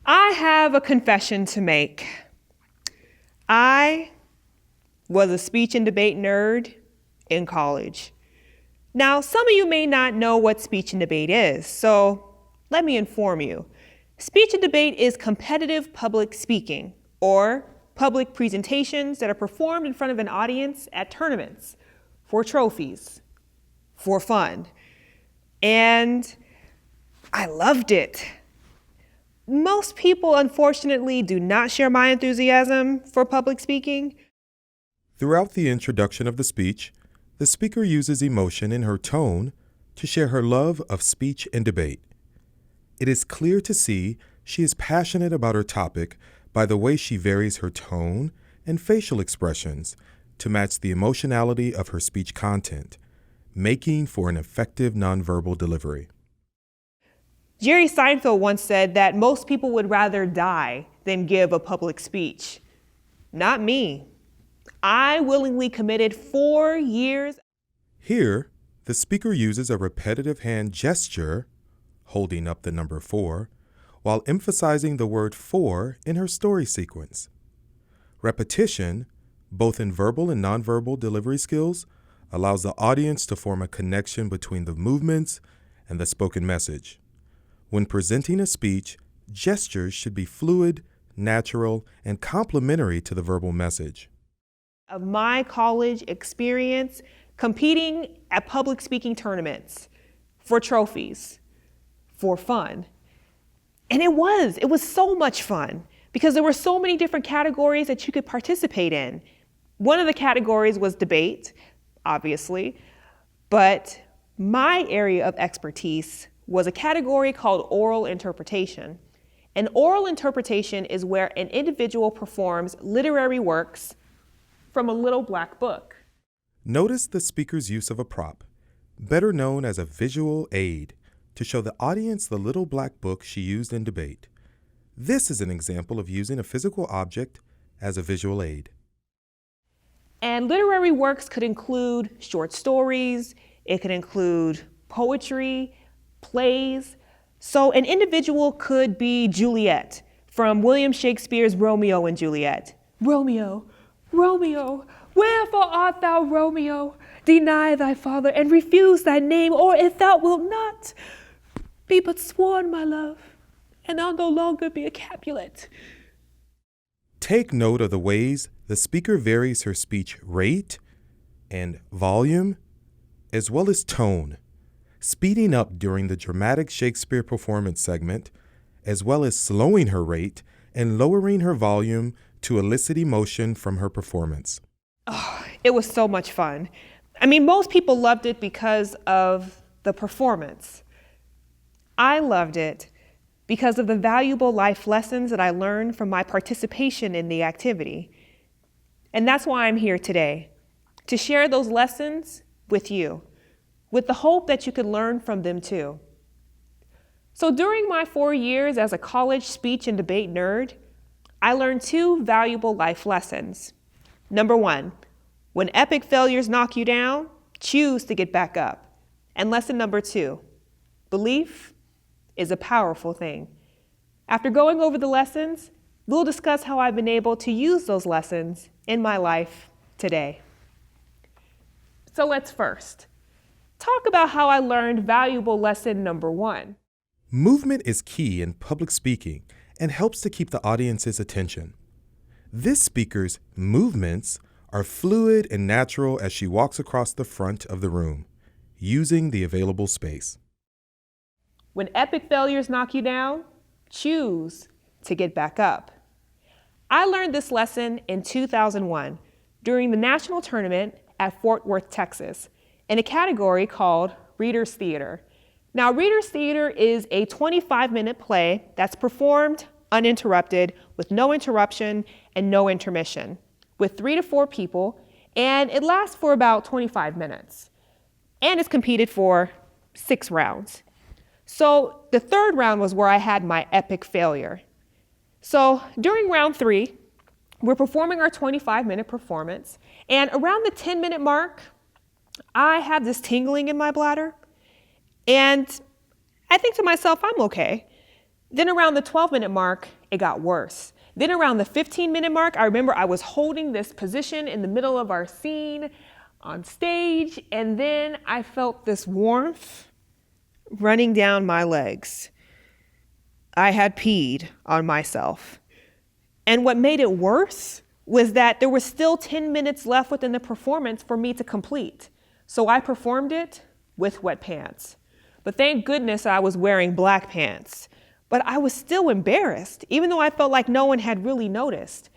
I have a confession to make. I was a speech and debate nerd in college. Now, some of you may not know what speech and debate is, so let me inform you. Speech and debate is competitive public speaking, or public presentations that are performed in front of an audience at tournaments, for trophies, for fun. And I loved it. Most people, unfortunately, do not share my enthusiasm for public speaking. Throughout the introduction of the speaker uses emotion in her tone to share her love of speech and debate. It is clear to see she is passionate about her topic by the way she varies her tone and facial expressions to match the emotionality of her speech content, making for an effective nonverbal delivery. Jerry Seinfeld once said that most people would rather die than give a public speech. Not me. I willingly committed 4 years. Here, the speaker uses a repetitive hand gesture, holding up the number 4, while emphasizing the word for in her story sequence. Repetition, both in verbal and nonverbal delivery skills, allows the audience to form a connection between the movements and the spoken message. When presenting a speech, gestures should be fluid, natural, and complementary to the verbal message. Of my college experience competing at public speaking tournaments for trophies, for fun. And it was so much fun because there were so many different categories that you could participate in. One of the categories was debate, obviously, but my area of expertise was a category called oral interpretation. And oral interpretation is where an individual performs literary works from a little black book. Notice the speaker's use of a prop, better known as a visual aid, to show the audience the little black book she used in debate. This is an example of using a physical object as a visual aid. And literary works could include short stories, it could include poetry, plays. So an individual could be Juliet from William Shakespeare's Romeo and Juliet. Romeo, Romeo, wherefore art thou Romeo? Deny thy father and refuse thy name, or if thou wilt not, be but sworn, my love, and I'll no longer be a Capulet. Take note of the ways the speaker varies her speech rate and volume, as well as tone, speeding up during the dramatic Shakespeare performance segment, as well as slowing her rate and lowering her volume to elicit emotion from her performance. Oh, it was so much fun. I mean, most people loved it because of the performance. I loved it because of the valuable life lessons that I learned from my participation in the activity. And that's why I'm here today, to share those lessons with you, with the hope that you could learn from them too. So during my 4 years as a college speech and debate nerd, I learned 2 valuable life lessons. Number 1, when epic failures knock you down, choose to get back up. And lesson number 2, belief is a powerful thing. After going over the lessons, we'll discuss how I've been able to use those lessons in my life today. So let's first talk about how I learned valuable lesson number 1. Movement is key in public speaking and helps to keep the audience's attention. This speaker's movements are fluid and natural as she walks across the front of the room, using the available space. When epic failures knock you down, choose to get back up. I learned this lesson in 2001 during the national tournament at Fort Worth, Texas, in a category called Reader's Theater. Now, Reader's Theater is a 25-minute play that's performed uninterrupted, with no interruption and no intermission, with 3 to 4 people, and it lasts for about 25 minutes. And it's competed for 6 rounds. So the 3rd round was where I had my epic failure. So during round 3, we're performing our 25-minute performance, and around the 10-minute mark, I have this tingling in my bladder, and I think to myself, I'm okay. Then around the 12-minute mark, it got worse. Then around the 15-minute mark, I remember I was holding this position in the middle of our scene on stage, and then I felt this warmth running down my legs. I had peed on myself. And what made it worse was that there was still 10 minutes left within the performance for me to complete. So I performed it with wet pants. But thank goodness I was wearing black pants. But I was still embarrassed, even though I felt like no one had really noticed.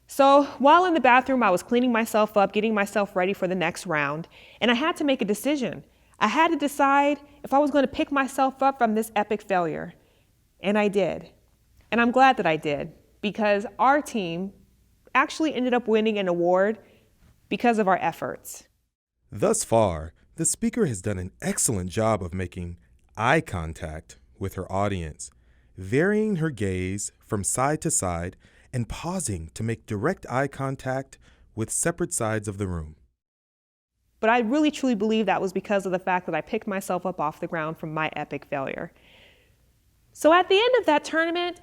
So while in the bathroom, I was cleaning myself up, getting myself ready for the next round, and I had to make a decision. I had to decide if I was going to pick myself up from this epic failure. And I did. And I'm glad that I did, because our team actually ended up winning an award because of our efforts. Thus far, the speaker has done an excellent job of making eye contact with her audience, varying her gaze from side to side and pausing to make direct eye contact with separate sides of the room. But I really truly believe that was because of the fact that I picked myself up off the ground from my epic failure. So at the end of that tournament,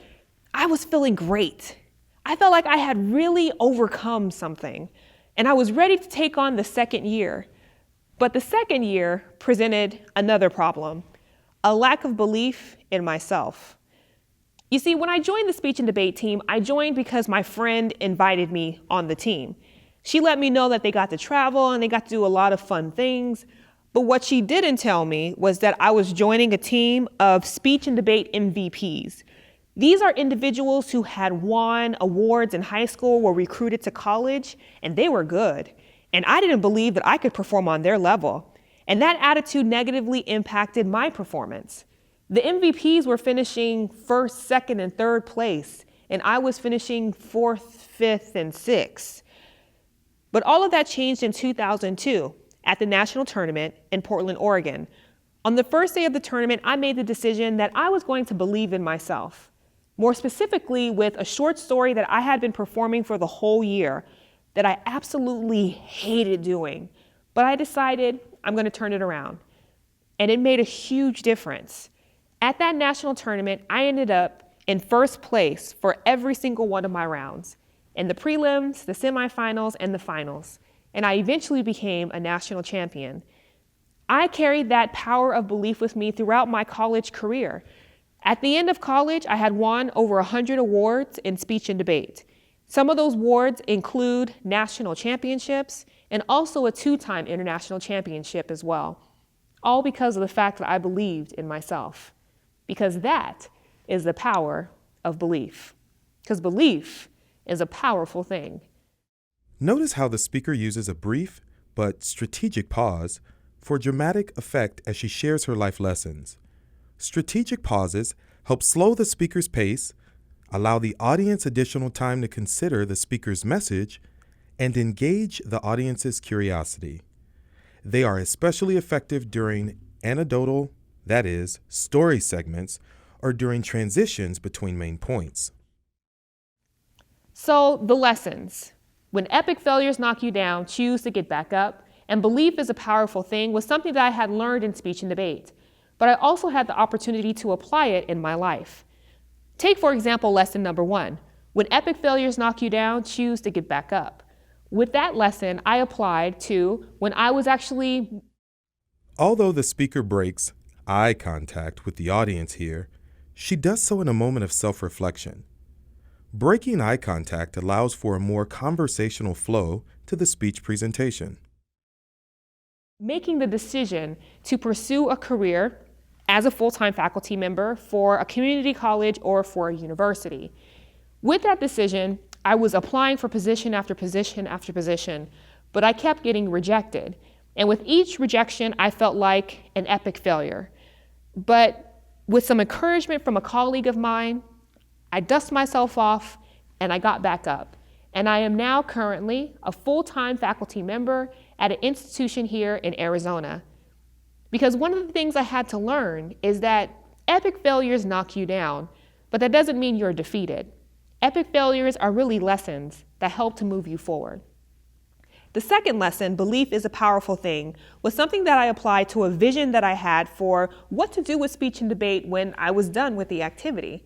I was feeling great. I felt like I had really overcome something, and I was ready to take on the second year. But the second year presented another problem, a lack of belief in myself. You see, when I joined the speech and debate team, I joined because my friend invited me on the team. She let me know that they got to travel and they got to do a lot of fun things. But what she didn't tell me was that I was joining a team of speech and debate MVPs. These are individuals who had won awards in high school, were recruited to college, and they were good. And I didn't believe that I could perform on their level. And that attitude negatively impacted my performance. The MVPs were finishing first, second, and third place, and I was finishing fourth, fifth, and sixth. But all of that changed in 2002 at the national tournament in Portland, Oregon. On the first day of the tournament, I made the decision that I was going to believe in myself. More specifically, with a short story that I had been performing for the whole year that I absolutely hated doing. But I decided I'm going to turn it around. And it made a huge difference. At that national tournament, I ended up in first place for every single one of my rounds, in the prelims, the semifinals, and the finals. And I eventually became a national champion. I carried that power of belief with me throughout my college career. At the end of college, I had won over 100 awards in speech and debate. Some of those awards include national championships and also a 2-time international championship as well, all because of the fact that I believed in myself. Because that is the power of belief. Because belief is a powerful thing. Notice how the speaker uses a brief but strategic pause for dramatic effect as she shares her life lessons. Strategic pauses help slow the speaker's pace, allow the audience additional time to consider the speaker's message, and engage the audience's curiosity. They are especially effective during anecdotal, that is, story segments, or during transitions between main points. So the lessons. When epic failures knock you down, choose to get back up. And belief is a powerful thing was something that I had learned in speech and debate. But I also had the opportunity to apply it in my life. Take, for example, lesson number 1. When epic failures knock you down, choose to get back up. With that lesson, I applied to when I was actually... Although the speaker breaks eye contact with the audience here, she does so in a moment of self-reflection. Breaking eye contact allows for a more conversational flow to the speech presentation. Making the decision to pursue a career as a full-time faculty member for a community college or for a university. With that decision, I was applying for position after position after position, but I kept getting rejected. And with each rejection, I felt like an epic failure. But with some encouragement from a colleague of mine, I dusted myself off and I got back up. And I am now currently a full-time faculty member at an institution here in Arizona. Because one of the things I had to learn is that epic failures knock you down, but that doesn't mean you're defeated. Epic failures are really lessons that help to move you forward. The second lesson, belief is a powerful thing, was something that I applied to a vision that I had for what to do with speech and debate when I was done with the activity.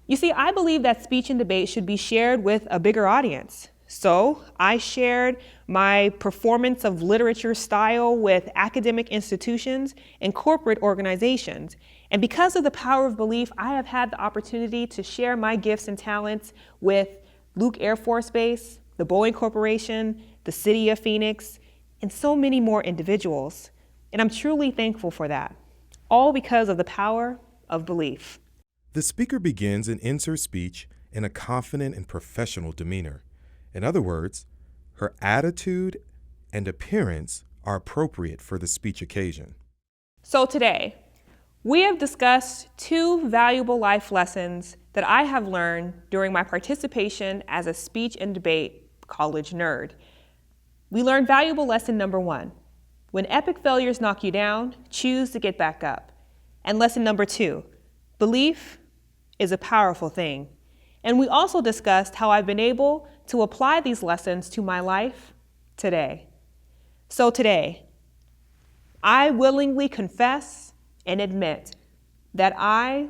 You see, I believe that speech and debate should be shared with a bigger audience. So I shared my performance of literature style with academic institutions and corporate organizations. And because of the power of belief, I have had the opportunity to share my gifts and talents with Luke Air Force Base, the Boeing Corporation, the City of Phoenix, and so many more individuals. And I'm truly thankful for that, all because of the power of belief. The speaker begins and ends her speech in a confident and professional demeanor. In other words, her attitude and appearance are appropriate for the speech occasion. So today, we have discussed two valuable life lessons that I have learned during my participation as a speech and debate college nerd. We learned valuable lesson number 1. When epic failures knock you down, choose to get back up. And lesson number 2, belief is a powerful thing. And we also discussed how I've been able to apply these lessons to my life today. So today, I willingly confess and admit that I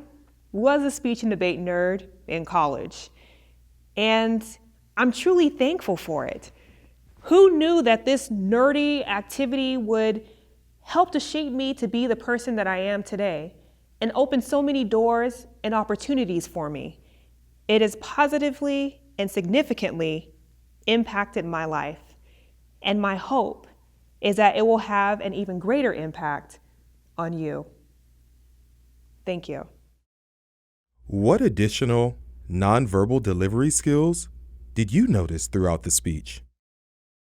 was a speech and debate nerd in college. And I'm truly thankful for it. Who knew that this nerdy activity would help to shape me to be the person that I am today and open so many doors and opportunities for me? It has positively and significantly impacted my life. And my hope is that it will have an even greater impact on you. Thank you. What additional nonverbal delivery skills did you notice throughout the speech?